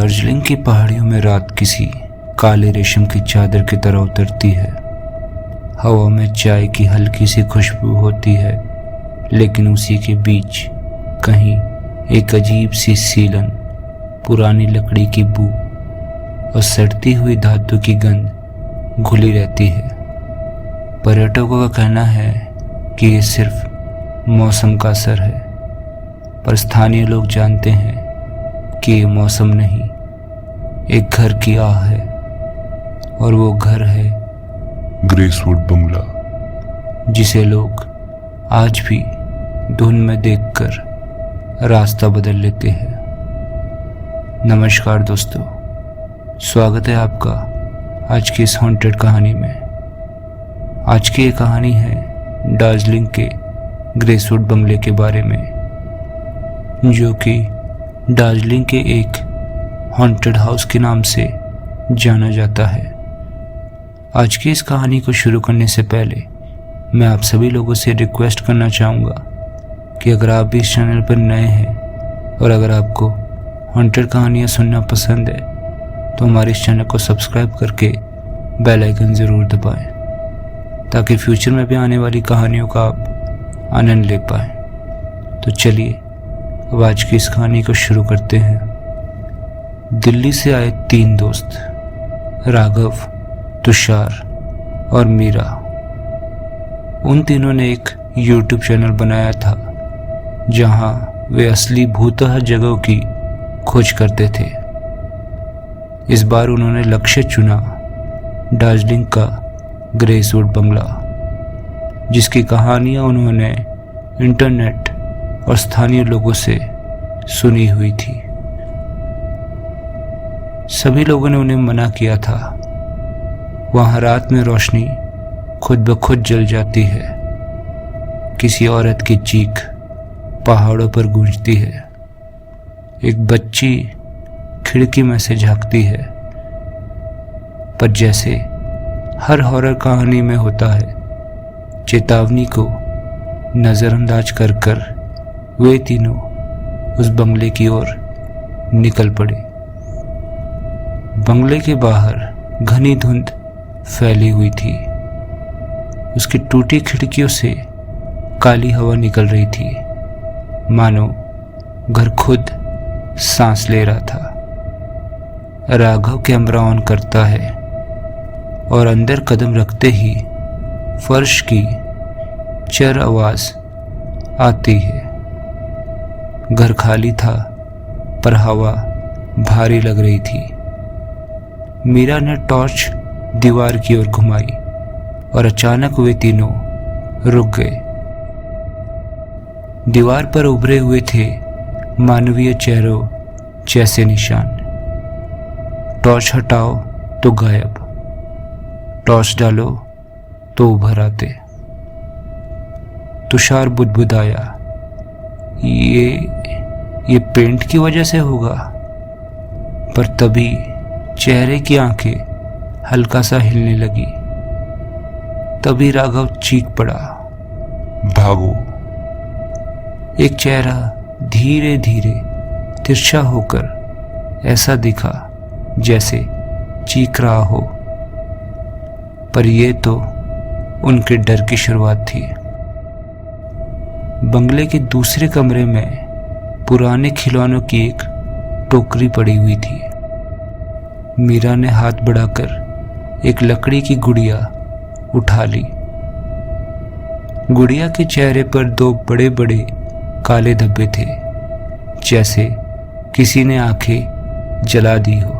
दार्जिलिंग की पहाड़ियों में रात किसी काले रेशम की चादर की तरह उतरती है। हवा में चाय की हल्की सी खुशबू होती है, लेकिन उसी के बीच कहीं एक अजीब सी सीलन, पुरानी लकड़ी की बू और सड़ती हुई धातु की गंध घुली रहती है। पर्यटकों का कहना है कि ये सिर्फ मौसम का असर है, पर स्थानीय लोग जानते हैं कि ये मौसम नहीं, एक घर की आह है, और वो घर है ग्रेसवुड बंगला, जिसे लोग आज भी धुन में देखकर रास्ता बदल लेते हैं। नमस्कार दोस्तों, स्वागत है आपका आज की इस हॉन्टेड कहानी में। आज की ये कहानी है दार्जिलिंग के ग्रेसवुड बंगले के बारे में, जो कि दार्जिलिंग के एक हॉन्टेड हाउस के नाम से जाना जाता है। आज की इस कहानी को शुरू करने से पहले मैं आप सभी लोगों से रिक्वेस्ट करना चाहूँगा कि अगर आप भी इस चैनल पर नए हैं और अगर आपको हॉन्टेड कहानियाँ सुनना पसंद है तो हमारे इस चैनल को सब्सक्राइब करके बेल आइकन ज़रूर दबाएं, ताकि फ्यूचर में भी आने वाली कहानियों का आप आनंद ले पाएँ। तो चलिए अब आज की इस कहानी को शुरू करते हैं। दिल्ली से आए 3 दोस्त, राघव, तुषार और मीरा। उन तीनों ने एक YouTube चैनल बनाया था जहां वे असली भूतः जगहों की खोज करते थे। इस बार उन्होंने लक्ष्य चुना दार्जिलिंग का ग्रेसवुड बंगला, जिसकी कहानियां उन्होंने इंटरनेट और स्थानीय लोगों से सुनी हुई थी। सभी लोगों ने उन्हें मना किया था। वहां रात में रोशनी खुद ब खुद जल जाती है, किसी औरत की चीख पहाड़ों पर गूंजती है, एक बच्ची खिड़की में से झांकती है। पर जैसे हर हॉरर कहानी में होता है, चेतावनी को नजरअंदाज कर कर वे तीनों उस बंगले की ओर निकल पड़े। बंगले के बाहर घनी धुंध फैली हुई थी। उसकी टूटी खिड़कियों से काली हवा निकल रही थी, मानो घर खुद सांस ले रहा था। राघव कैमरा ऑन करता है और अंदर कदम रखते ही फर्श की चर आवाज आती है। घर खाली था, पर हवा भारी लग रही थी। मीरा ने टॉर्च दीवार की ओर घुमाई और अचानक वे तीनों रुक गए। दीवार पर उभरे हुए थे मानवीय चेहरों जैसे निशान। टॉर्च हटाओ तो गायब, टॉर्च डालो तो उभर आते। तुषार बुदबुदाया, ये पेंट की वजह से होगा। पर तभी चेहरे की आंखें हल्का सा हिलने लगी। तभी राघव चीख पड़ा, भागो। एक चेहरा धीरे धीरे तिरछा होकर ऐसा दिखा जैसे चीख रहा हो, पर यह तो उनके डर की शुरुआत थी। बंगले के दूसरे कमरे में पुराने खिलौनों की एक टोकरी पड़ी हुई थी। मीरा ने हाथ बढ़ाकर एक लकड़ी की गुड़िया उठा ली। गुड़िया के चेहरे पर 2 बड़े बड़े काले धब्बे थे, जैसे किसी ने आंखें जला दी हो।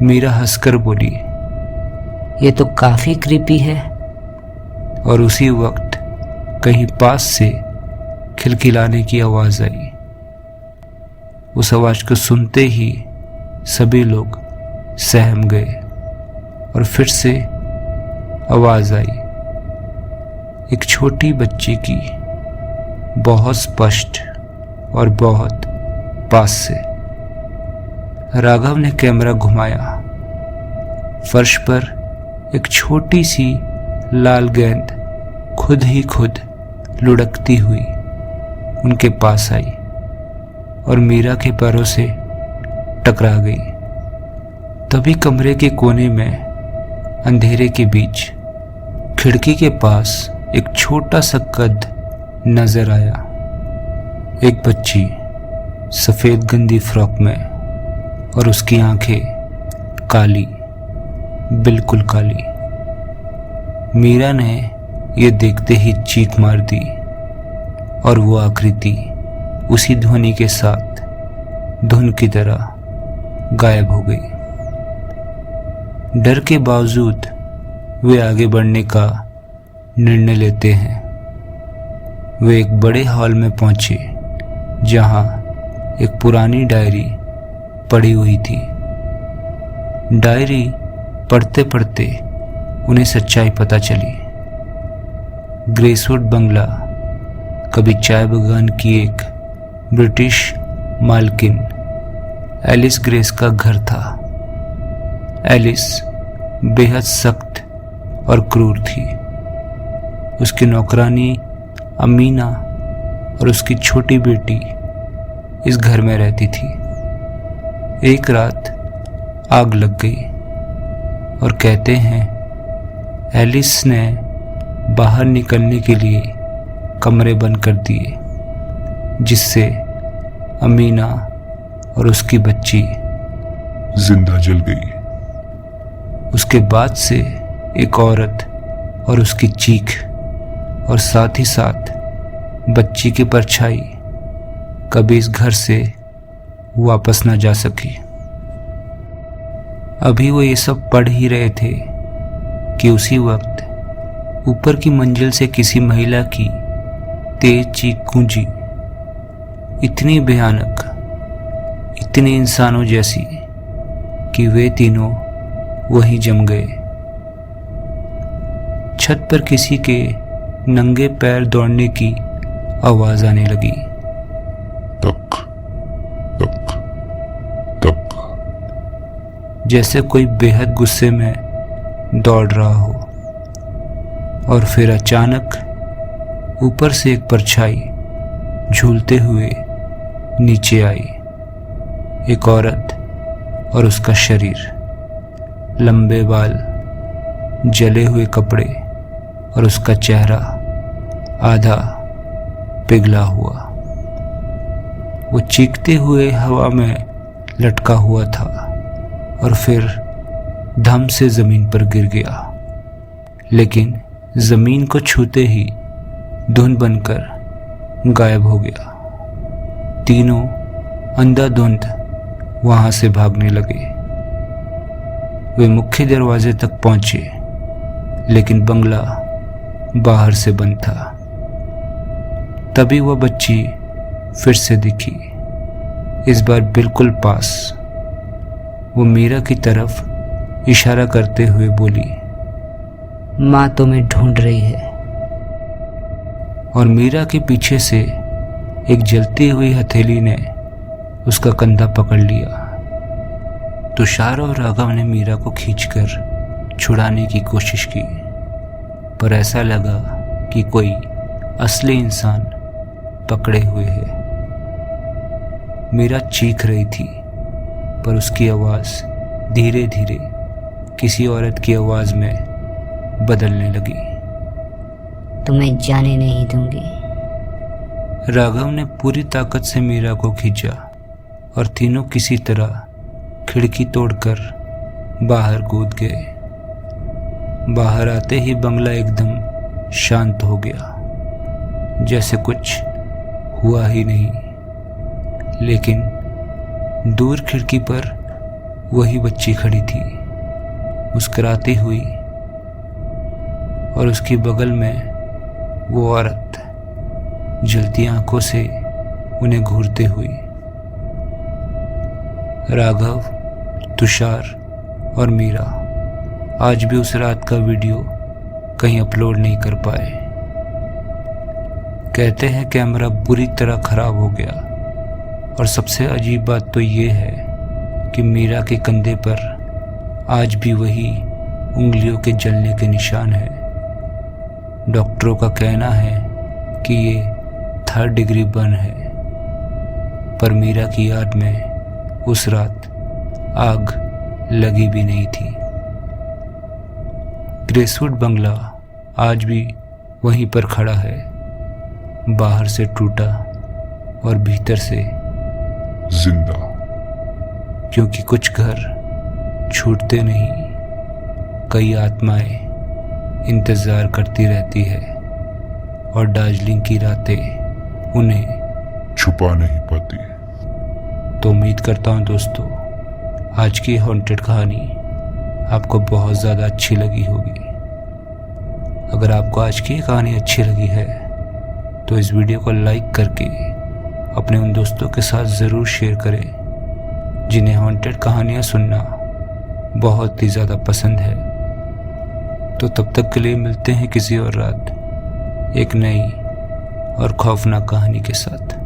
मीरा हंसकर बोली, ये तो काफी क्रीपी है। और उसी वक्त कहीं पास से खिलखिलाने की आवाज आई। उस आवाज को सुनते ही सभी लोग सहम गए और फिर से आवाज आई, एक छोटी बच्ची की, बहुत स्पष्ट और बहुत पास से। राघव ने कैमरा घुमाया। फर्श पर एक छोटी सी लाल गेंद खुद ही खुद लुढ़कती हुई उनके पास आई और मीरा के पैरों से टकरा गई। तभी कमरे के कोने में अंधेरे के बीच खिड़की के पास एक छोटा सा कद नजर आया। एक बच्ची सफेद गंदी फ्रॉक में और उसकी आंखें काली, बिल्कुल काली। मीरा ने ये देखते ही चीख मार दी और वो आकृति उसी ध्वनि के साथ धुन की तरह गायब हो गई। डर के बावजूद वे आगे बढ़ने का निर्णय लेते हैं। वे एक बड़े हॉल में पहुंचे जहां एक पुरानी डायरी पड़ी हुई थी। डायरी पढ़ते पढ़ते उन्हें सच्चाई पता चली। ग्रेसवुड बंगला कभी चाय बागान की एक ब्रिटिश मालकिन एलिस ग्रेस का घर था। एलिस बेहद सख्त और क्रूर थी। उसकी नौकरानी अमीना और उसकी छोटी बेटी इस घर में रहती थी। एक रात आग लग गई और कहते हैं एलिस ने बाहर निकलने के लिए कमरे बंद कर दिए, जिससे अमीना और उसकी बच्ची जिंदा जल गई। उसके बाद से एक औरत और उसकी चीख और साथ ही साथ बच्ची की परछाई कभी इस घर से वापस न जा सकी। अभी वो ये सब पढ़ ही रहे थे कि उसी वक्त ऊपर की मंजिल से किसी महिला की तेज चीख गूंजी, इतनी भयानक, इतनी इंसानों जैसी कि वे तीनों वहीं जम गए। छत पर किसी के नंगे पैर दौड़ने की आवाज आने लगी। तक तक तक, जैसे कोई बेहद गुस्से में दौड़ रहा हो। और फिर अचानक ऊपर से एक परछाई झूलते हुए नीचे आई। एक औरत और उसका शरीर, लंबे बाल, जले हुए कपड़े और उसका चेहरा आधा पिघला हुआ। वो चीखते हुए हवा में लटका हुआ था और फिर धम से जमीन पर गिर गया। लेकिन जमीन को छूते ही धुंध बनकर गायब हो गया। तीनों अंधाधुंध वहां से भागने लगे। वे मुख्य दरवाजे तक पहुंचे, लेकिन बंगला बाहर से बंद था। तभी वह बच्ची फिर से दिखी, इस बार बिल्कुल पास। वो मीरा की तरफ इशारा करते हुए बोली, माँ तुम्हें ढूंढ रही है। और मीरा के पीछे से एक जलती हुई हथेली ने उसका कंधा पकड़ लिया। तुषार और राघव ने मीरा को खींचकर छुड़ाने की कोशिश की, पर ऐसा लगा कि कोई असली इंसान पकड़े हुए है। मीरा चीख रही थी, पर उसकी आवाज धीरे धीरे किसी औरत की आवाज में बदलने लगी। तुम्हें जाने नहीं दूंगी। राघव ने पूरी ताकत से मीरा को खींचा और तीनों किसी तरह खिड़की तोड़कर बाहर कूद गए। बाहर आते ही बंगला एकदम शांत हो गया, जैसे कुछ हुआ ही नहीं। लेकिन दूर खिड़की पर वही बच्ची खड़ी थी, मुस्कुराती हुई, और उसकी बगल में वो औरत जलती आंखों से उन्हें घूरते हुई। राघव, तुषार और मीरा आज भी उस रात का वीडियो कहीं अपलोड नहीं कर पाए। कहते हैं कैमरा बुरी तरह खराब हो गया, और सबसे अजीब बात तो ये है कि मीरा के कंधे पर आज भी वही उंगलियों के जलने के निशान हैं। डॉक्टरों का कहना है कि ये 3rd डिग्री बर्न है, पर मीरा की याद में उस रात आग लगी भी नहीं थी। ग्रेसवुड बंगला आज भी वहीं पर खड़ा है, बाहर से टूटा और भीतर से जिंदा। क्योंकि कुछ घर छूटते नहीं, कई आत्माएं इंतजार करती रहती है और दार्जिलिंग की रातें उन्हें छुपा नहीं पाती। तो उम्मीद करता हूँ दोस्तों, आज की हॉन्टेड कहानी आपको बहुत ज़्यादा अच्छी लगी होगी। अगर आपको आज की कहानी अच्छी लगी है तो इस वीडियो को लाइक करके अपने उन दोस्तों के साथ ज़रूर शेयर करें जिन्हें हॉन्टेड कहानियाँ सुनना बहुत ही ज़्यादा पसंद है। तो तब तक के लिए मिलते हैं किसी और रात एक नई और खौफनाक कहानी के साथ।